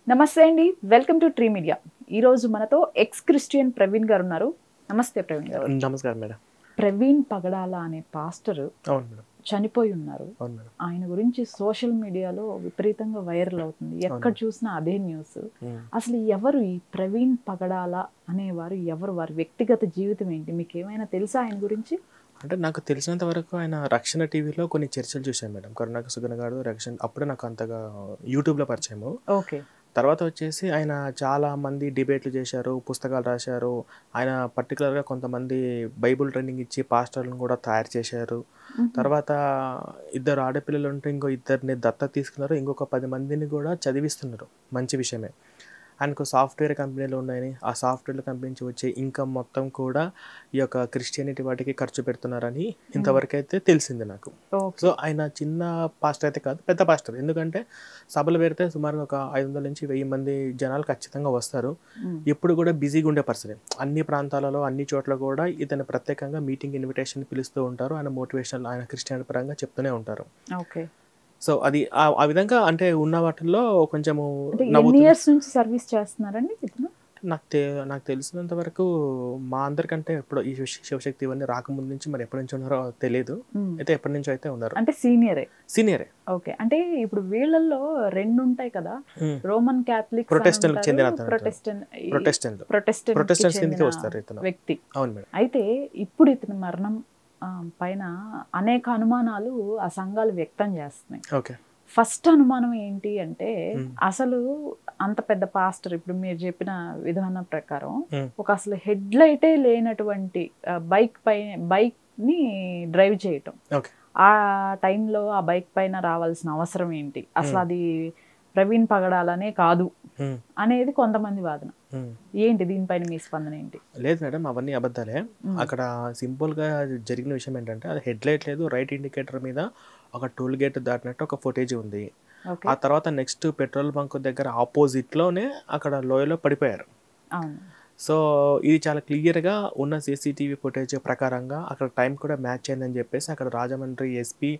నమస్తే అండి, welcome to tree media. ఈరోజు మనతో ఎక్స్ క్రిస్టియన్ ప్రవీణ్ గారు ఉన్నారు. నమస్తే ప్రవీణ్ గారు. నమస్కారం మేడం. ప్రవీణ్ పగడాల అనే పాస్టర్ అవును మేడం. చనిపోయి ఉన్నారు. అవును మేడం. ఆయన గురించి సోషల్ మీడియాలో విపరీతంగా వైరల్ అవుతుంది. ఎక్కడ చూసినా అదే న్యూస్. అసలు ఎవరు ఈ ప్రవీణ్ పగడాల అనేవారు? ఎవరు? వారి వ్యక్తిగత జీవితం ఏంటి? మీకు ఏమైనా తెలుసా ఆయన గురించి? అంటే నాకు తెలిసినంత వరకు ఆయన రక్షణ టీవీలో కొన్ని చర్చలు చూశాను మేడం. కరుణాకర్ సుగుణ గారు రక్షణ అప్పుడే నాకు అంతగా యూట్యూబ్లో పరిచయము. ఓకే. తర్వాత వచ్చేసి ఆయన చాలా మంది డిబేట్లు చేశారు, పుస్తకాలు రాశారు. ఆయన పర్టికులర్గా కొంతమంది బైబుల్ ట్రైనింగ్ ఇచ్చి పాస్టర్లను కూడా తయారు చేశారు. తర్వాత ఇద్దరు ఆడపిల్లలు ఉంటే ఇంకో ఇద్దరిని దత్తత తీసుకున్నారు. ఇంకొక 10 మందిని కూడా చదివిస్తున్నారు. మంచి విషయమే. ఆయనకు సాఫ్ట్వేర్ కంపెనీలు ఉన్నాయని, ఆ సాఫ్ట్వేర్ కంపెనీ నుంచి వచ్చే ఇన్కమ్ మొత్తం కూడా ఈ యొక్క క్రిస్టియానిటీ వాటికి ఖర్చు పెడుతున్నారని ఇంతవరకు అయితే తెలిసింది నాకు. సో ఆయన చిన్న పాస్టర్ అయితే కాదు, పెద్ద పాస్టర్. ఎందుకంటే సభలు పెడితే సుమారుగా ఒక 500 నుంచి 1000 మంది జనాలు ఖచ్చితంగా వస్తారు. ఎప్పుడు కూడా బిజీగా ఉండే పర్సన్. అన్ని ప్రాంతాలలో అన్ని చోట్ల కూడా ఇతను ప్రత్యేకంగా మీటింగ్ ఇన్విటేషన్ పిలుస్తూ ఉంటారు. ఆయన మోటివేషనల్, ఆయన క్రిస్టియానిటీ పరంగా చెప్తూనే ఉంటారు. ఓకే. సో అది ఆ విధంగా అంటే ఉన్న వాటిల్లో కొంచెము ఎన్ని ఇయర్స్ నుంచి సర్వీస్ చేస్తున్నారండి ఇతను? నాకు తెలిసినంత వరకు మా అందరికంటే ఎప్పుడో ఈ శివశక్తి ఇవన్నీ రాకముందు నుంచి మరి ఎప్పటి నుంచి ఉన్నారో తెలియదు. అయితే ఎప్పటి నుంచో అయితే ఉన్నారు. అంటే సీనియరే. ఓకే. అంటే ఇప్పుడు వీళ్ళల్లో 2 ఉంటాయి కదా, రోమన్ క్యాథలిక్, ప్రొటెస్టెంట్ చెందిన ప్రొటెస్టెంట్ కిందకి వస్తారు ఇతను వ్యక్తి. అవును మేడం. అయితే ఇప్పుడు ఇతని మరణం పైన అనేక అనుమానాలు ఆ సంఘాలు వ్యక్తం చేస్తున్నాయి. ఓకే. ఫస్ట్ అనుమానం ఏంటి అంటే, అసలు అంత పెద్ద పాస్టర్, ఇప్పుడు మీరు చెప్పిన విధానం ప్రకారం ఒక అసలు హెడ్ లైటే లేనటువంటి బైక్ ని డ్రైవ్ చేయటం, ఆ టైంలో ఆ బైక్ పైన రావాల్సిన అవసరం ఏంటి? అసలు అది ప్రవీణ్ పగడాలనే కాదు అనేది కొంతమంది వాదన. ఏంటి దీనిపైన మీ స్పందన ఏంటి? లేదు మేడం, అవన్నీ అబద్ధాలే. అక్కడ సింపుల్ గా జరిగిన విషయం ఏంటంటే, అది హెడ్ లైట్ లేదు, రైట్ ఇండికేటర్ మీద ఒక టోల్ గేట్ దాటినట్టు ఒక ఫుటేజ్ ఉంది. ఆ తర్వాత నెక్స్ట్ పెట్రోల్ బంక్ దగ్గర ఆపోజిట్ లోనే అక్కడ లోయలో పడిపోయారు. సో ఇది చాలా క్లియర్గా ఉన్న సీసీటీవీ ఫుటేజ్ ప్రకారంగా అక్కడ టైం కూడా మ్యాచ్ అయిందని చెప్పేసి అక్కడ రాజమండ్రి ఎస్పీ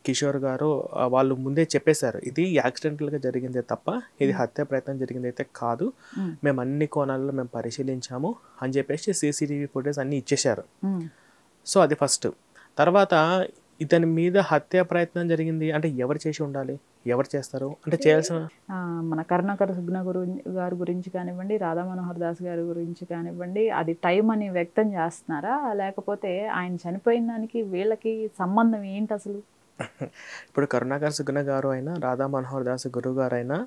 కిషోర్ గారు వాళ్ళు ముందే చెప్పేశారు, ఇది యాక్సిడెంటల్గా జరిగిందే తప్ప ఇది హత్య ప్రయత్నం జరిగింది అయితే కాదు, మేము అన్ని కోణాల్లో మేము పరిశీలించాము అని చెప్పేసి సీసీటీవీ ఫుటేజ్ అన్నీ ఇచ్చేశారు. సో అది ఫస్ట్. తర్వాత ఇతని మీద హత్య ప్రయత్నం జరిగింది అంటే ఎవరు చేసి ఉండాలి, ఎవరు చేస్తారు అంటే చేయాల్సిన, మన కరుణాకర్ సుగుణ గారి గురించి కానివ్వండి, రాధా మనోహర్ దాస్ గారి గురించి కానివ్వండి, అది టైం అని వ్యక్తం చేస్తున్నారా, లేకపోతే ఆయన చనిపోయిన దానికి వీళ్ళకి సంబంధం ఏంటి అసలు? ఇప్పుడు కరుణాకర్ సుగుణ గారు అయినా రాధా మనోహర్ దాస్ గురువు గారు అయినా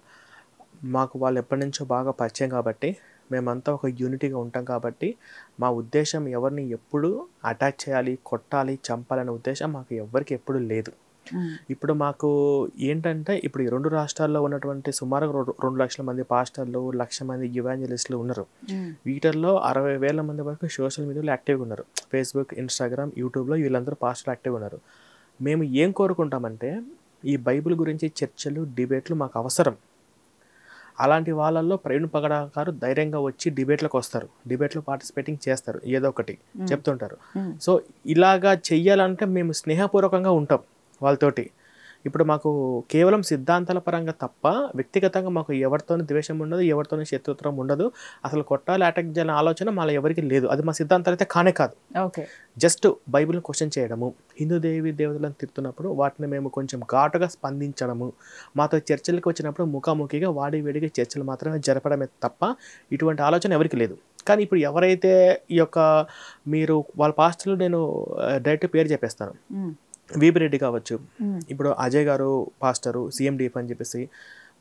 మాకు వాళ్ళు ఎప్పటి నుంచో బాగా పరిచయం కాబట్టి, మేమంతా ఒక యూనిటీగా ఉంటాం కాబట్టి మా ఉద్దేశం ఎవరిని ఎప్పుడు అటాక్ చేయాలి, కొట్టాలి, చంపాలనే ఉద్దేశం మాకు ఎవరికి ఎప్పుడు లేదు. ఇప్పుడు మాకు ఏంటంటే, ఇప్పుడు ఈ 2 రాష్ట్రాల్లో ఉన్నటువంటి సుమారు 2 లక్షల మంది పాస్టర్లు, 1,00,000 మంది యువాంజలిస్టులు ఉన్నారు. వీటిల్లో 60,000 మంది వరకు సోషల్ మీడియాలో యాక్టివ్గా ఉన్నారు. ఫేస్బుక్, ఇన్స్టాగ్రామ్, యూట్యూబ్లో వీళ్ళందరూ పాస్టర్లు యాక్టివ్గా ఉన్నారు. మేము ఏం కోరుకుంటామంటే, ఈ బైబిల్ గురించి చర్చలు, డిబేట్లు మాకు అవసరం. అలాంటి వాళ్ళల్లో ప్రవీణ్ పగడా గారు ధైర్యంగా వచ్చి డిబేట్లకు వస్తారు, డిబేట్లో పార్టిసిపేటింగ్ చేస్తారు, ఏదో ఒకటి చెప్తుంటారు. సో ఇలాగా చెయ్యాలంటే మేము స్నేహపూర్వకంగా ఉంటాం వాళ్ళతోటి. ఇప్పుడు మాకు కేవలం సిద్ధాంతాల పరంగా తప్ప వ్యక్తిగతంగా మాకు ఎవరితోనూ ద్వేషం ఉండదు, ఎవరితోనూ శత్రుత్వం ఉండదు. అసలు కొట్టాలి, అటాక్ చేయాలని ఆలోచన మళ్ళీ ఎవరికి లేదు. అది మా సిద్ధాంతాలు అయితే కానే కాదు. జస్ట్ బైబిల్ని క్వశ్చన్ చేయడము, హిందూ దేవతలను తిడుతున్నప్పుడు వాటిని మేము కొంచెం ఘాటుగా స్పందించడము, మాతో చర్చలకు వచ్చినప్పుడు ముఖాముఖిగా వేడిగా చర్చలు మాత్రమే జరపడమే తప్ప ఇటువంటి ఆలోచన ఎవరికి లేదు. కానీ ఇప్పుడు ఎవరైతే ఈ యొక్క మీరు వాళ్ళ పాస్టర్లు, నేను డైరెక్ట్ పేరు చెప్పేస్తాను, వీపీ రెడ్డి కావచ్చు, ఇప్పుడు అజయ్ గారు పాస్టరు, CMDF అని చెప్పేసి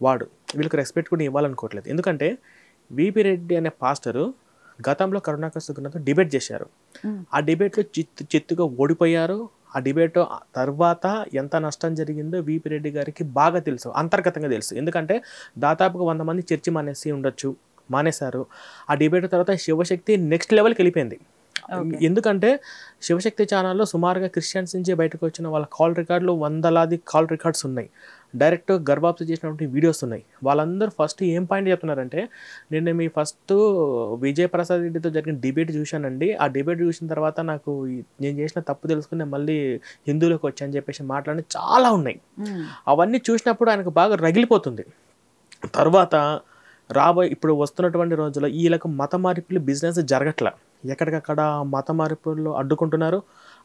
వాడు, వీళ్ళకి రెస్పెక్ట్ కూడా ఇవ్వాలనుకోవట్లేదు. ఎందుకంటే వీపీ రెడ్డి అనే పాస్టరు గతంలో కరుణాకర్ సుగుణతో డిబేట్ చేశారు. ఆ డిబేట్లో చిత్తుగా ఓడిపోయారు. ఆ డిబేట్ తర్వాత ఎంత నష్టం జరిగిందో వీపీ రెడ్డి గారికి బాగా తెలుసు, అంతర్గతంగా తెలుసు. ఎందుకంటే దాదాపుగా 100 మంది చర్చి మానేశారు. ఆ డిబేట్ తర్వాత శివశక్తి నెక్స్ట్ లెవెల్కి వెళ్ళిపోయింది. ఎందుకంటే శివశక్తి ఛానల్లో సుమారుగా క్రిస్టియన్స్ నుంచి బయటకు వచ్చిన వాళ్ళ కాల్ రికార్డులు 100లాది కాల్ రికార్డ్స్ ఉన్నాయి, డైరెక్ట్ గర్భాప్తి చేసినటువంటి వీడియోస్ ఉన్నాయి. వాళ్ళందరూ ఫస్ట్ ఏం పాయింట్ చెప్తున్నారంటే, నేను మీ ఫస్ట్ విజయ్ ప్రసాద్ రెడ్డితో జరిగిన డిబేట్ చూశానండి, ఆ డిబేట్ చూసిన తర్వాత నాకు నేను చేసిన తప్పు తెలుసుకుని మళ్ళీ హిందువులకు వచ్చాయని చెప్పేసి మాట్లాడి చాలా ఉన్నాయి. అవన్నీ చూసినప్పుడు ఆయనకు బాగా రగిలిపోతుంది. తర్వాత ఇప్పుడు వస్తున్నటువంటి రోజుల్లో వీళ్ళకు మత మార్పులు బిజినెస్ జరగట్ల, ఎక్కడికక్కడ మత మార్పుల్లో అడ్డుకుంటున్నారు.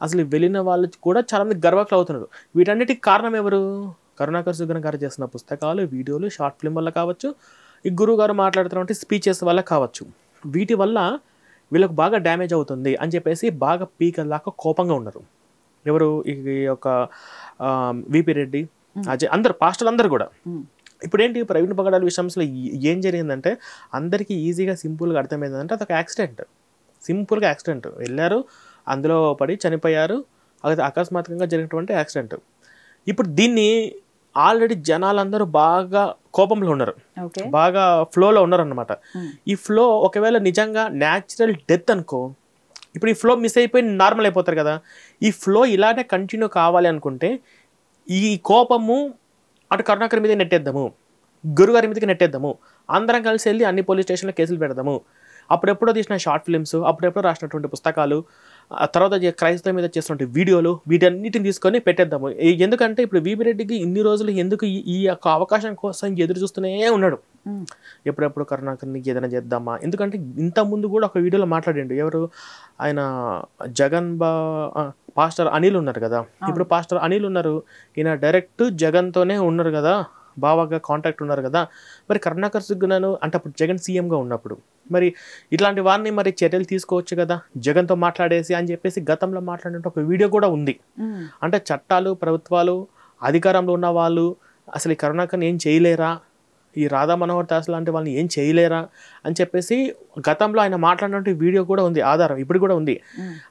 అసలు వెళ్ళిన వాళ్ళు కూడా చాలామంది గర్వకులు అవుతున్నారు. వీటన్నిటికి కారణం ఎవరు? కరుణాకర్ సుగుణ గారు చేసిన పుస్తకాలు, వీడియోలు, షార్ట్ ఫిల్మ్ వల్ల కావచ్చు, ఈ గురువు గారు మాట్లాడుతున్నటువంటి స్పీచెస్ వల్ల కావచ్చు. వీటి వల్ల వీళ్ళకు బాగా డ్యామేజ్ అవుతుంది అని చెప్పేసి బాగా పీకల్లాగా కోపంగా ఉన్నారు. ఎవరు? ఈ యొక్క విపి రెడ్డి, అజయ్, అందరు పాస్టర్లు అందరు కూడా. ఇప్పుడు ఏంటి, ప్రవీణ్ పగడాల విషయంలో ఏం జరిగిందంటే అందరికీ ఈజీగా సింపుల్గా అర్థమైందంటే అదొక యాక్సిడెంట్, సింపుల్గా యాక్సిడెంట్. వెళ్ళారు, అందులో పడి చనిపోయారు. అది అకస్మాత్తుగా జరిగినటువంటి యాక్సిడెంట్. ఇప్పుడు దీన్ని ఆల్రెడీ జనాలందరూ బాగా కోపంలో ఉన్నారు, బాగా ఫ్లోలో ఉన్నారు అన్నమాట. ఈ ఫ్లో ఒకవేళ నిజంగా న్యాచురల్ డెత్ అనుకో, ఇప్పుడు ఈ ఫ్లో మిస్ అయిపోయి నార్మల్ అయిపోతారు కదా. ఈ ఫ్లో ఇలానే కంటిన్యూ కావాలి అనుకుంటే ఈ కోపము అటు కరుణాకర్ మీద నెట్టేద్దాము, గురుగారి మీదకి నెట్టేద్దాము, అందరం కలిసి వెళ్ళి అన్ని పోలీస్ స్టేషన్లో కేసులు పెడదాము. అప్పుడెప్పుడో తీసిన షార్ట్ ఫిల్మ్స్, అప్పుడెప్పుడో రాసినటువంటి పుస్తకాలు, తర్వాత క్రైస్తవ మీద చేసినటువంటి వీడియోలు, వీటన్నిటిని తీసుకొని పెట్టేద్దాము. ఎందుకంటే ఇప్పుడు విపి రెడ్డికి ఇన్ని రోజులు ఎందుకు ఈ యొక్క అవకాశం కోసం ఎదురు చూస్తూనే ఉన్నాడు. ఎప్పుడెప్పుడు కరుణాకర్ని ఏదైనా చేద్దామా, ఎందుకంటే ఇంతకుముందు కూడా ఒక వీడియోలో మాట్లాడిండు. ఎవరు ఆయన? పాస్టర్ అనిల్ ఉన్నారు కదా. ఇప్పుడు పాస్టర్ అనిల్ ఉన్నారు, ఈయన డైరెక్ట్ జగన్తోనే ఉన్నారు కదా, బాగా కాంటాక్ట్ ఉన్నారు కదా. మరి కరుణాకర్ సుగుణను అంటే అప్పుడు జగన్ సీఎంగా ఉన్నప్పుడు మరి ఇట్లాంటి వారిని మరి చర్యలు తీసుకోవచ్చు కదా, జగన్తో మాట్లాడేసి అని చెప్పేసి గతంలో మాట్లాడినట్టు ఒక వీడియో కూడా ఉంది. అంటే చట్టాలు, ప్రభుత్వాలు, అధికారంలో ఉన్న వాళ్ళు అసలు ఈ కరుణాకర్ని ఏం చేయలేరా, ఈ రాధా మనోహర్ దాస్ లాంటి వాళ్ళని ఏం చేయలేరా అని చెప్పేసి గతంలో ఆయన మాట్లాడినట్టు వీడియో కూడా ఉంది, ఆధారం ఇప్పుడు కూడా ఉంది.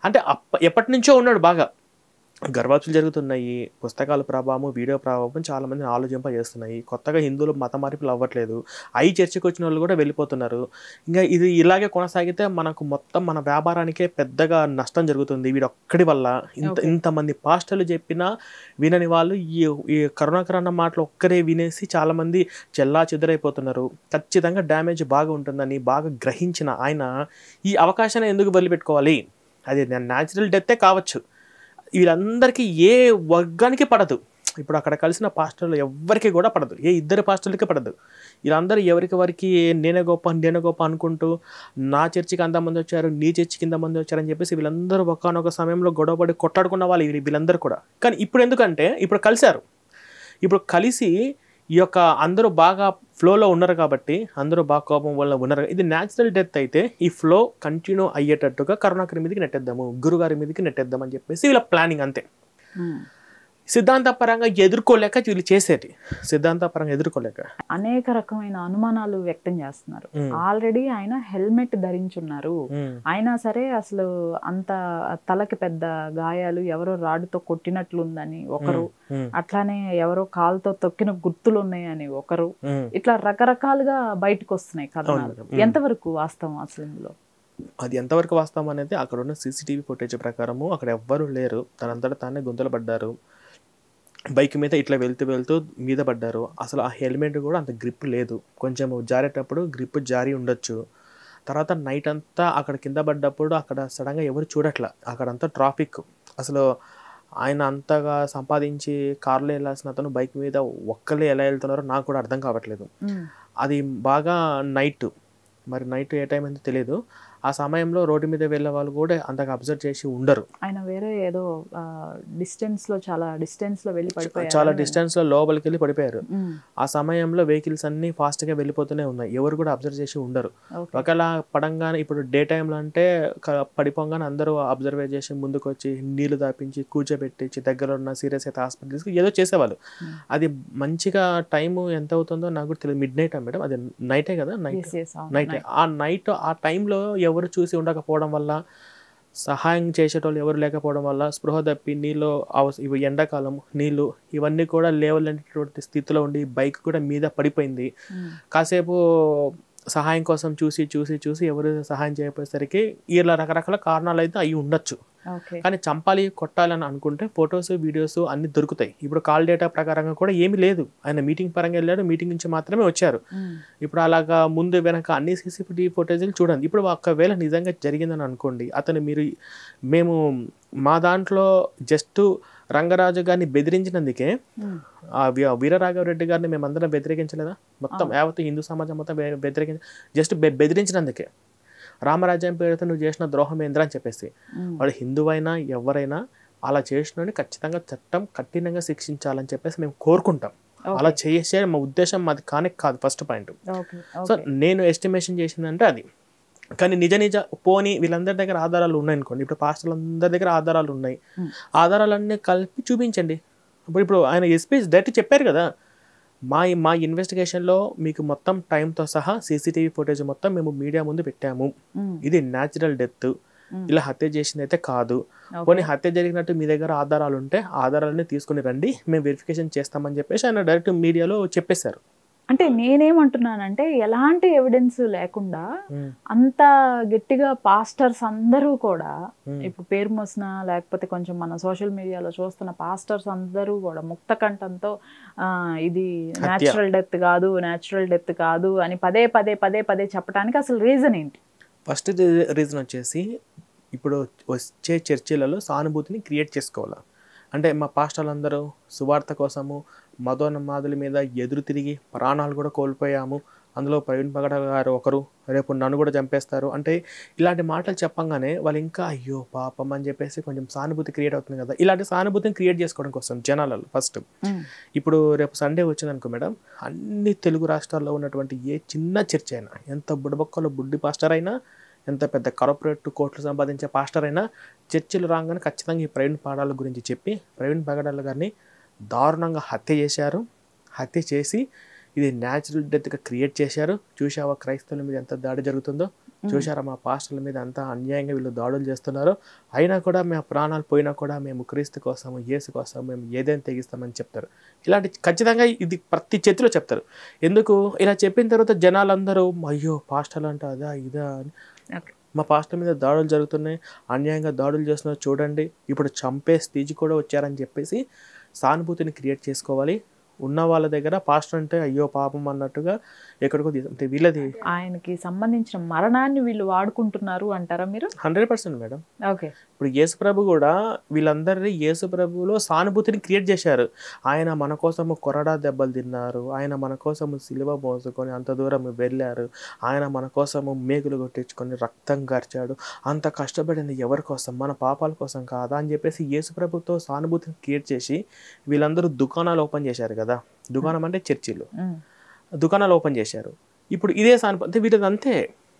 అంటే ఎప్పటి నుంచో ఉన్నాడు బాగా. గర్వాచులు జరుగుతున్నాయి, పుస్తకాల ప్రభావం, వీడియో ప్రభావం చాలా మందిని ఆలోచింపజేస్తున్నాయి. కొత్తగా హిందువులు మత మార్పులు అవ్వట్లేదు, చర్చికి వచ్చిన వాళ్ళు కూడా వెళ్ళిపోతున్నారు. ఇంకా ఇది ఇలాగే కొనసాగితే మనకు మొత్తం మన వ్యాపారానికే పెద్దగా నష్టం జరుగుతుంది వీడొక్కడి వల్ల. ఇంతమంది పాస్టర్లు చెప్పినా వినని వాళ్ళు ఈ కరుణాకర్ అన్న మాటలు ఒక్కరే వినేసి చాలామంది చెల్లా చెదురైపోతున్నారు. ఖచ్చితంగా డ్యామేజ్ బాగా ఉంటుందని బాగా గ్రహించిన ఆయన ఈ అవకాశాన్ని ఎందుకు వదిలిపెట్టుకోవాలి? అది న్యాచురల్ డెత్తే కావచ్చు, వీళ్ళందరికీ ఏ వర్గానికి పడదు. ఇప్పుడు అక్కడ కలిసిన పాస్టర్లు ఎవరికి కూడా పడదు, ఇద్దరు పాస్టర్లకి పడదు. వీళ్ళందరూ ఎవరికి వారికి నేనే గొప్ప అనుకుంటూ నా చర్చికి అంతమంది వచ్చారు, నీ చర్చికి ఇంతమంది వచ్చారని చెప్పేసి వీళ్ళందరూ ఒకనొక సమయంలో గొడవపడి కొట్లాడుకున్న వాళ్ళు వీళ్ళందరూ కూడా. కానీ ఇప్పుడు ఎందుకంటే ఇప్పుడు కలిశారు, ఇప్పుడు కలిసి ఈ యొక్క అందరూ బాగా ఫ్లోలో ఉన్నారు కాబట్టి అందరూ బాగా కోపం వల్ల ఉన్నారు. ఇది న్యాచురల్ డెత్ అయితే ఈ ఫ్లో కంటిన్యూ అయ్యేటట్టుగా కరుణాకర్ మీదకి నెట్టేద్దాము, గురుగారి మీదకి నెట్టేద్దాం అని చెప్పేసి వీళ్ళ ప్లానింగ్ అంతే. సిద్ధాంతపరంగా ఎదుర్కోలేక వీళ్ళు చేసేది, సిద్ధాంతపరంగా ఎదుర్కోలేక అనేక రకమైన అనుమానాలు వ్యక్తం చేస్తున్నారు. ఆల్రెడీ ఆయన హెల్మెట్ ధరించున్నారు, అయినా సరే అసలు అంత తలకి పెద్ద గాయాలు, ఎవరో రాడుతో కొట్టినట్లుందని ఒకరు, అట్లానే ఎవరో కాలుతో తొక్కిన గుర్తులు ఉన్నాయని ఒకరు, ఇట్లా రకరకాలుగా బయటకు వస్తున్నాయి కథనాలు. ఎంతవరకు వాస్తవం అసలు ఇందులో? అది ఎంతవరకు వాస్తవం అనేది అక్కడ ఉన్న సీసీటీవీ ఫుటేజ్ ప్రకారము అక్కడ ఎవ్వరూ లేరు, తనంతటా తానే గుంతలు పడ్డారు, బైక్ మీద ఇట్లా వెళ్తూ మీద పడ్డారు. అసలు ఆ హెల్మెట్ కూడా అంత గ్రిప్ లేదు, కొంచెం జారేటప్పుడు గ్రిప్ జారి ఉండొచ్చు. తర్వాత నైట్ అంతా అక్కడ కింద పడ్డప్పుడు అక్కడ సడన్గా ఎవరు చూడట్లా, అక్కడంతా ట్రాఫిక్. అసలు ఆయన అంతగా సంపాదించి కార్లో వెళ్ళాల్సిన అతను బైక్ మీద ఒక్కళ్ళే ఎలా వెళ్తున్నారో నాకు కూడా అర్థం కావట్లేదు. అది బాగా నైట్, మరి నైట్ ఏ టైం అయితే తెలియదు. ఆ సమయంలో రోడ్డు మీద వెళ్ళే వాళ్ళు కూడా అంతగా అబ్జర్వ్ చేసి ఉండరు. ఆయన వేరే ఏదో డిస్టెన్స్ లో చాలా డిస్టెన్స్ లో లోపలికి వెళ్ళి పడిపోయారు. ఆ సమయంలో వెహికల్స్ అన్ని ఫాస్ట్ గా వెళ్ళిపోతూనే ఉన్నాయి, ఎవరు కూడా అబ్జర్వ్ చేసి ఉండరు. ఒకవేళ పడంగానే ఇప్పుడు డే టైంలో అంటే పడిపోగానే అందరూ అబ్జర్వ్ చేసి ముందుకు వచ్చి నీళ్లు దాపించి కూర్చోబెట్టించి దగ్గర ఉన్న సీరియస్ అయితే హాస్పిటల్స్కి ఏదో చేసేవాళ్ళు. అది మంచిగా టైం ఎంత అవుతుందో నాకు కూడా తెలియదు. మిడ్ నైట్ మేడం, అది నైటే కదా, నైట్ ఆ నైట్ ఆ టైంలో ఎవరు చూసి ఉండకపోవడం వల్ల, సహాయం చేసేటోళ్ళు ఎవరు లేకపోవడం వల్ల స్పృహ తప్పి నీళ్ళు, ఇవి ఎండాకాలం నీళ్ళు ఇవన్నీ కూడా లేవలేనటువంటి స్థితిలో ఉండి బైక్ కూడా మీద పడిపోయింది. కాసేపు సహాయం కోసం చూసి ఎవరు సహాయం చేయకపోయేసరికి ఇలా రకరకాల కారణాలు అయితే అవి ఉండొచ్చు. కానీ చంపాలి కొట్టాలని అనుకుంటే ఫొటోస్ వీడియోస్ అన్ని దొరుకుతాయి. ఇప్పుడు కాల్ డేటా ప్రకారంగా కూడా ఏమీ లేదు, ఆయన మీటింగ్ పరంగా వెళ్ళాడు, మీటింగ్ నుంచి మాత్రమే వచ్చారు. ఇప్పుడు అలాగా ముందు వెనక అన్ని CCTV ఫుటేజీలు చూడండి. ఇప్పుడు ఒకవేళ నిజంగా జరిగిందని అనుకోండి, అతను మేము మా దాంట్లో జస్ట్ రంగరాజు గారిని బెదిరించినందుకే వీరరాఘవరెడ్డి గారిని మేమందరం వ్యతిరేకించలేదా? మొత్తం యావత్ హిందూ సమాజం మొత్తం జస్ట్ బెదిరించినందుకే రామరాజ్యం పేరుతో నువ్వు చేసిన ద్రోహం ఏంద్రా అని చెప్పేసి, వాడు హిందువైనా ఎవరైనా అలా చేసిన ఖచ్చితంగా చట్టం కఠినంగా శిక్షించాలని చెప్పేసి మేము కోరుకుంటాం. అలా చేసే మా ఉద్దేశం అది కాదు ఫస్ట్ పాయింట్. సో నేను ఎస్టిమేషన్ చేసిందంటే అది. కానీ నిజ పోనీ వీళ్ళందరి దగ్గర ఆధారాలు ఉన్నాయి అనుకోండి, ఇప్పుడు పాస్టర్లందరి దగ్గర ఆధారాలు ఉన్నాయి, ఆధారాలన్నీ కలిపి చూపించండి. ఇప్పుడు ఆయన ఎస్పీ డైరెక్ట్ చెప్పారు కదా, మా ఇన్వెస్టిగేషన్లో మీకు మొత్తం టైంతో సహా CCTV ఫుటేజ్ మొత్తం మేము మీడియా ముందు పెట్టాము, ఇది న్యాచురల్ డెత్, ఇలా హత్య చేసింది అయితే కాదు, కొన్ని హత్య జరిగినట్టు మీ దగ్గర ఆధారాలు ఉంటే ఆధారాలన్నీ తీసుకుని రండి, మేము వెరిఫికేషన్ చేస్తామని చెప్పేసి ఆయన డైరెక్ట్ మీడియాలో చెప్పేశారు. అంటే నేనేమంటున్నానంటే ఎలాంటి ఎవిడెన్స్ లేకుండా అంత గట్టిగా పాస్టర్స్ అందరూ కూడా, ఇప్పుడు పేరు మోసిన లేకపోతే కొంచెం మన సోషల్ మీడియాలో చూస్తున్న పాస్టర్స్ అందరూ కూడా ముక్త కంఠంతో ఇది న్యాచురల్ డెత్ కాదు అని పదే చెప్పడానికి అసలు రీజన్ ఏంటి? ఫస్ట్ రీజన్ వచ్చేసి, ఇప్పుడు వచ్చే చర్చిలలో సానుభూతిని క్రియేట్ చేసుకోవాలి. అంటే మా పాస్టర్లందరూ సువార్త కోసము మదోన్మాదుల మీద ఎదురు తిరిగి ప్రాణాలు కూడా కోల్పోయాము, అందులో ప్రవీణ్ పగడ గారు ఒకరు, రేపు నన్ను కూడా చంపేస్తారు అంటే ఇలాంటి మాటలు చెప్పంగానే వాళ్ళు ఇంకా అయ్యో పాపం అని చెప్పేసి కొంచెం సానుభూతి క్రియేట్ అవుతుంది కదా. ఇలాంటి సానుభూతిని క్రియేట్ చేసుకోవడం కోసం జనాలలో ఫస్ట్, ఇప్పుడు రేపు సండే వచ్చిందనుకో మేడం, అన్ని తెలుగు రాష్ట్రాల్లో ఉన్నటువంటి ఏ చిన్న చర్చ్ అయినా, ఎంత బుడబొక్కలో బుడ్డి పాస్టర్ అయినా, ఎంత పెద్ద కార్పొరేట్ కోట్లు సంపాదించే పాస్టర్ అయినా, చర్చిలు రాగానే ఖచ్చితంగా ఈ ప్రవీణ్ పగడాల గురించి చెప్పి ప్రవీణ్ పగడాల గారిని దారుణంగా హత్య చేశారు, హత్య చేసి ఇది న్యాచురల్ డెత్గా క్రియేట్ చేశారు, చూసావా క్రైస్తవుల మీద ఎంత దాడి జరుగుతుందో, చూసారా మా పాస్టర్ల మీద అంతా అన్యాయంగా వీళ్ళు దాడులు చేస్తున్నారు, అయినా కూడా మేము ప్రాణాలు పోయినా కూడా మేము క్రీస్తు కోసం యేసు కోసం మేము ఏదైనా తెగిస్తామని చెప్తారు. ఇలాంటి ఖచ్చితంగా ఇది ప్రతి చర్చిలో చెప్తారు. ఎందుకు ఇలా చెప్పిన తర్వాత జనాలందరూ అయ్యో పాస్టర్లు అంటే అదా ఇదా అని, మా పాస్టర్ మీద దాడులు జరుగుతున్నాయి, అన్యాయంగా దాడులు చేస్తున్నారు చూడండి, ఇప్పుడు చంపే స్థితి కూడా వచ్చారని చెప్పేసి సానుభూతిని క్రియేట్ చేసుకోవాలి. ఉన్న వాళ్ళ దగ్గర పాస్టర్ అంటే అయ్యో పాపం అన్నట్టుగా ఎక్కడికో అంటే వీళ్ళది ఆయనకి సంబంధించిన మరణాన్ని వీళ్ళు వాడుకుంటున్నారు అంటారా మీరు? 100% మేడం. ఓకే, ఇప్పుడు యేసుప్రభు కూడా వీళ్ళందరినీ యేసుప్రభులో సానుభూతిని క్రియేట్ చేశారు. ఆయన మన కోసము కొరడా దెబ్బలు తిన్నారు, ఆయన మన కోసము సిలువ మోసుకొని అంత దూరం వెళ్ళారు, ఆయన మన కోసము మేకులు కొట్టించుకొని రక్తం గార్చాడు, అంత కష్టపడింది ఎవరి కోసం? మన పాపాల కోసం కాదా అని చెప్పేసి యేసుప్రభుతో సానుభూతిని క్రియేట్ చేసి వీళ్ళందరూ దుకాణాలు ఓపెన్ చేశారు కదా. దుకాణం అంటే చర్చిలు, దుకాణాలు ఓపెన్ చేశారు. ఇప్పుడు ఇదే సానుభూతి వీళ్ళది అంతే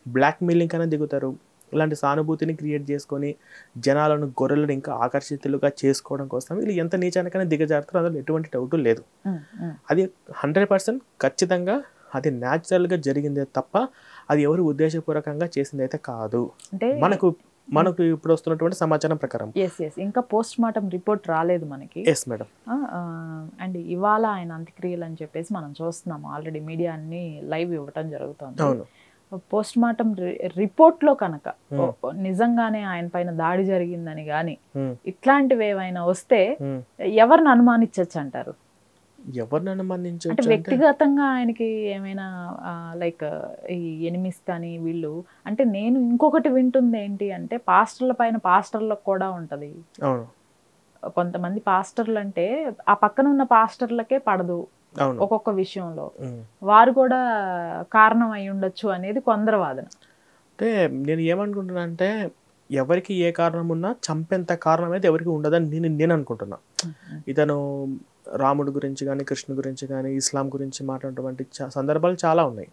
బ్లాక్ మెయిలింగ్ అనేది దిగుతారు. ఇలాంటి సానుభూతిని క్రియేట్ చేసుకొని జనాలను గొర్రెలను ఇంకా ఆకర్షితులుగా చేసుకోవడం కోసం వీళ్ళు ఎంత నీచానికైనా దిగజారుతారు, అందులో ఎటువంటి డౌట్ లేదు. అది 100% ఖచ్చితంగా అది న్యాచురల్గా జరిగిందే తప్ప అది ఎవరు ఉద్దేశపూర్వకంగా చేసింది అయితే కాదు. మనకు ఇప్పుడు వస్తున్నటువంటి సమాచారం ప్రకారం ఇంకా పోస్ట్ మార్టం రిపోర్ట్ రాలేదు మనకి. Yes madam. అండ్ ఇవాళ ఆయన అంత్యక్రియలు అని చెప్పేసి మనం చూస్తున్నాము, ఆల్రెడీ మీడియా అన్ని లైవ్ ఇవ్వటం జరుగుతుంది. అవును. పోస్ట్ మార్టం రిపోర్ట్ లో కనుక నిజంగానే ఆయన పైన దాడి జరిగిందని గాని ఇట్లాంటివి ఏమైనా వస్తే ఎవరిని అనుమానించచ్చు అంటారు? ఎవరిని అనుమానించచ్చు అంటే వ్యక్తిగతంగా ఆయనకి ఏమైనా లైక్ ఈ ఎనిమిస్ కానీ వీళ్ళు అంటే, నేను ఇంకొకటి వింటుంది ఏంటి అంటే పాస్టర్ల పైన పాస్టర్లకు కూడా ఉంటది. కొంతమంది పాస్టర్లు అంటే ఆ పక్కన ఉన్న పాస్టర్లకే పడదు ఒక్కొక్క విషయంలో, వారు కూడా కారణం అయి ఉండొచ్చు అనేది కొందరు వాదన. అంటే నేను ఏమనుకుంటున్నా అంటే ఎవరికి ఏ కారణం ఉన్నా చంపేంత కారణం అయితే ఎవరికి ఉండదని నేను అనుకుంటున్నా. ఇతను రాముడి గురించి కానీ కృష్ణుడి గురించి కానీ ఇస్లాం గురించి మాట్లాడేటువంటి సందర్భాలు చాలా ఉన్నాయి.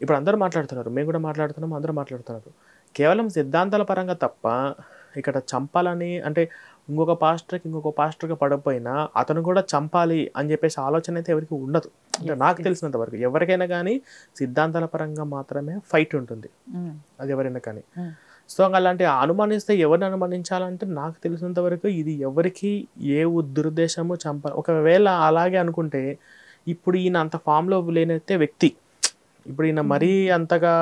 ఇప్పుడు అందరూ మాట్లాడుతున్నారు, మేము కూడా మాట్లాడుతున్నాం, అందరూ మాట్లాడుతున్నారు. కేవలం సిద్ధాంతాల పరంగా తప్ప ఇక్కడ చంపాలని అంటే ఇంకొక పాస్టర్కి పడకపోయినా అతను కూడా చంపాలి అని చెప్పేసి ఆలోచన అయితే ఎవరికి ఉండదు. అంటే నాకు తెలిసినంత వరకు ఎవరికైనా కానీ సిద్ధాంతాల పరంగా మాత్రమే ఫైట్ ఉంటుంది, అది ఎవరైనా కానీ. సో అలాంటి అనుమానిస్తే ఎవరిని అనుమానించాలంటే నాకు తెలిసినంత వరకు ఇది ఎవరికి ఏ దురుద్దేశము చంపాలి. ఒకవేళ అలాగే అనుకుంటే ఇప్పుడు ఈయన అంత ఫామ్లో లేనైతే వ్యక్తి, ఇప్పుడు ఈయన మరీ అంతగా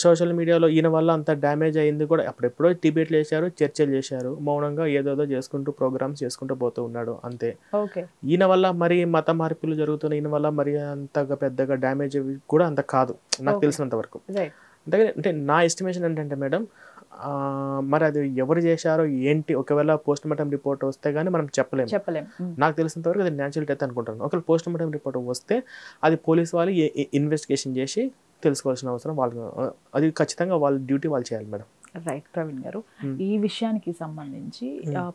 సోషల్ మీడియాలో ఈయన వల్ల అంత డ్యామేజ్ అయింది కూడా. అప్పుడెప్పుడో డిబేట్లు చేశారు, చర్చలు చేశారు, మౌనంగా ఏదోదో చేసుకుంటూ ప్రోగ్రామ్స్ చేసుకుంటూ పోతూ ఉన్నాడు అంతే. ఓకే. ఈయన వల్ల మరి మత మార్పులు జరుగుతున్నాయి, ఈయన వల్ల మరి అంతగా పెద్దగా డ్యామేజ్ కూడా అంత కాదు నాకు తెలిసినంత వరకు. అంటే నా ఎస్టిమేషన్ ఏంటంటే మేడం, మరి అది ఎవరు చేశారో ఏంటి, ఒకవేళ పోస్ట్ మార్టం రిపోర్ట్ వస్తే కానీ మనం చెప్పలేము. నాకు తెలిసినంత వరకు అది న్యాచురల్ డెత్ అనుకుంటాను. ఒకవేళ పోస్ట్ మార్టం రిపోర్ట్ వస్తే అది పోలీస్ వాళ్ళు ఇన్వెస్టిగేషన్ చేసి తెలుసుకోవాల్సిన అవసరం వాళ్ళు, అది ఖచ్చితంగా వాళ్ళ డ్యూటీ వాళ్ళు చేయాలి మేడం. రైట్ ప్రవీణ్ గారు, ఈ విషయానికి సంబంధించి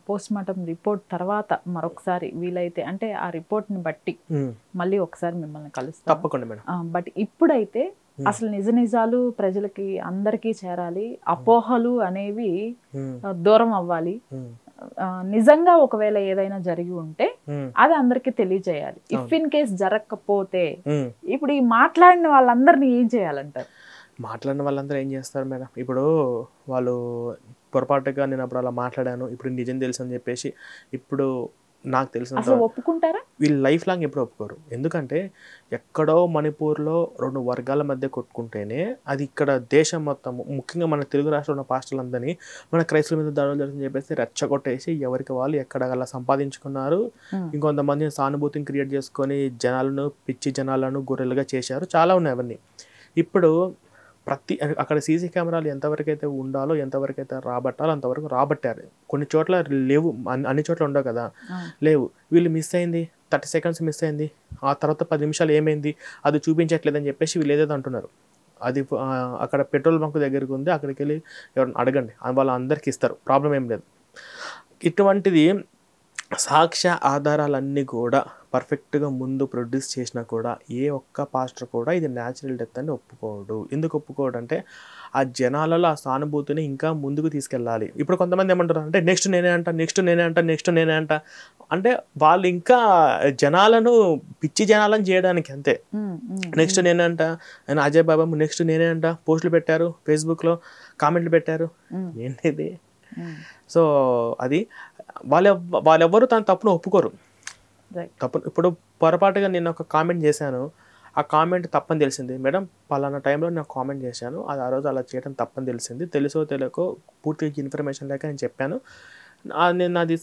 పోస్ట్ మార్టం రిపోర్ట్ తర్వాత మరొకసారి వీలైతే అంటే ఆ రిపోర్ట్ ని బట్టి మళ్ళీ ఒకసారి మిమ్మల్ని కలుస్తాం తప్పకుండా మేడం. బట్ ఇప్పుడైతే అసలు నిజ నిజాలు ప్రజలకి అందరికీ చేరాలి, అపోహలు అనేవి దూరం అవ్వాలి. నిజంగా ఒకవేళ ఏదైనా జరిగి ఉంటే అది అందరికి తెలియజేయాలి. ఇఫ్ ఇన్ కేస్ జరగకపోతే ఇప్పుడు ఈ మాట్లాడిన వాళ్ళందరినీ ఏం చేయాలంటారు? మాట్లాడిన వాళ్ళందరూ ఏం చేస్తారు మేడం, ఇప్పుడు వాళ్ళు పొరపాటుగా నేను అప్పుడు అలా మాట్లాడాను, ఇప్పుడు నిజం తెలుసు అని చెప్పేసి ఇప్పుడు నాకు తెలిసిన ఒప్పుకుంటారా? వీళ్ళు లైఫ్ లాంగ్ ఎప్పుడు ఒప్పుకోరు. ఎందుకంటే ఎక్కడో మణిపూర్లో 2 వర్గాల మధ్య కొట్టుకుంటేనే అది ఇక్కడ దేశం మొత్తం, ముఖ్యంగా మన తెలుగు రాష్ట్రంలో ఉన్న పాస్టర్లందరినీ మన క్రైస్తవుల మీద దాడులు జరుగుతుందని చెప్పేసి రెచ్చగొట్టేసి ఎవరికి వాళ్ళు ఎక్కడ అలా సంపాదించుకున్నారు. ఇంకొంతమంది సానుభూతిని క్రియేట్ చేసుకొని జనాలను, పిచ్చి జనాలను గొర్రెలుగా చేశారు. చాలా ఉన్నాయి అవన్నీ. ఇప్పుడు అక్కడ సీసీ కెమెరాలు ఎంతవరకు అయితే ఉండాలో, ఎంతవరకు అయితే రాబట్టాలో అంతవరకు రాబట్టారు. కొన్ని చోట్ల లేవు, అన్ని చోట్ల ఉండవు కదా, లేవు. వీళ్ళు మిస్ అయింది 30 సెకండ్స్ మిస్ అయింది, ఆ తర్వాత 10 నిమిషాలు ఏమైంది అది చూపించట్లేదని చెప్పేసి వీళ్ళు ఏదైతే అంటున్నారు. అది అక్కడ పెట్రోల్ బంక్ దగ్గరికి ఉంది, అక్కడికి వెళ్ళి ఎవరైనా అడగండి, వాళ్ళందరికీ ఇస్తారు, ప్రాబ్లం ఏం లేదు. ఇటువంటిది సాక్ష్య ఆధారాలన్నీ కూడా పర్ఫెక్ట్గా ముందు ప్రొడ్యూస్ చేసినా కూడా ఏ ఒక్క పాస్టర్ కూడా ఇది న్యాచురల్ డెత్ అని ఒప్పుకోడు. ఎందుకు ఒప్పుకోడు అంటే ఆ జనాలలో ఆ సానుభూతిని ఇంకా ముందుకు తీసుకెళ్ళాలి. ఇప్పుడు కొంతమంది ఏమంటారు అంటే నెక్స్ట్ నేనే అంట అంటే వాళ్ళు ఇంకా జనాలను పిచ్చి జనాలను చేయడానికి అంతే. నెక్స్ట్ నేనే అంట, ఆయన అజయ్ బాబా నెక్స్ట్ నేనే అంట పోస్టులు పెట్టారు, ఫేస్బుక్లో కామెంట్లు పెట్టారు, ఏంటిది? సో అది వాళ్ళెవ్వరూ తన తప్పును ఒప్పుకోరు. ఇప్పుడు పొరపాటుగా నేను ఒక కామెంట్ చేశాను, ఆ కామెంట్ తప్పని తెలిసింది, మేడం పలానా టైంలో నేను కామెంట్ చేశాను, అది ఆ రోజు అలా చేయడం తప్పని తెలిసింది, తెలుసో తెలియకో పూర్తిగా ఇన్ఫర్మేషన్ లేక నేను చెప్పాను, నేను అది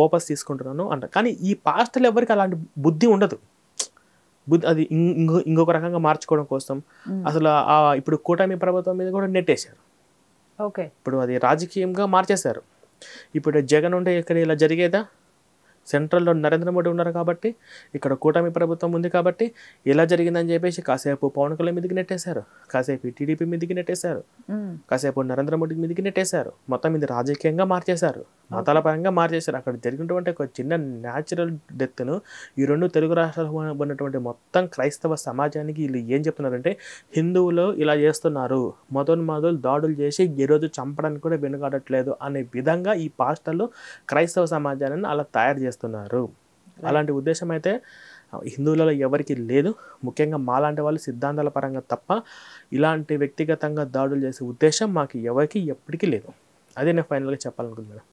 వాపస్ తీసుకుంటున్నాను అంట. కానీ ఈ పాస్టర్లు ఎవరికి అలాంటి బుద్ధి ఉండదు. అది ఇంకొక రకంగా మార్చుకోవడం కోసం అసలు ఇప్పుడు కూటమి ప్రభుత్వం మీద కూడా నెట్టేశారు. ఇప్పుడు అది రాజకీయంగా మార్చేశారు. ఇప్పుడు జగన్ ఉంటే ఇక్కడ ఇలా జరిగేదా? సెంట్రల్లో నరేంద్ర మోడీ ఉన్నారు కాబట్టి, ఇక్కడ కూటమి ప్రభుత్వం ఉంది కాబట్టి ఎలా జరిగిందని చెప్పేసి కాసేపు పవన్ కళ్యాణ్ మీదకి నెట్టేశారు, కాసేపు టీడీపీ మీదకి నెట్టేశారు, కాసేపు నరేంద్ర మోడీ మీదకి నెట్టేశారు. మొత్తం ఇది రాజకీయంగా మార్చేశారు, మతాల పరంగా మార్చేశారు. అక్కడ జరిగినటువంటి ఒక చిన్న న్యాచురల్ డెత్ను ఈ 2 తెలుగు రాష్ట్రాలు ఉన్నటువంటి మొత్తం క్రైస్తవ సమాజానికి వీళ్ళు ఏం చెప్తున్నారంటే హిందువులు ఇలా చేస్తున్నారు, మొదలు దాడులు చేసి ఈరోజు చంపడానికి కూడా వెనుకాడట్లేదు అనే విధంగా ఈ పాస్టర్లు క్రైస్తవ సమాజాన్ని అలా తయారు చేస్తున్నారు. అలాంటి ఉద్దేశం అయితే హిందువులలో ఎవరికి లేదు. ముఖ్యంగా మాలాంటి వాళ్ళు సిద్ధాంతాల పరంగా తప్ప ఇలాంటి వ్యక్తిగతంగా దాడులు చేసే ఉద్దేశం మాకు ఎవరికి ఎప్పటికీ లేదు. అదే నేను ఫైనల్గా చెప్పాలనుకుంటున్నాను.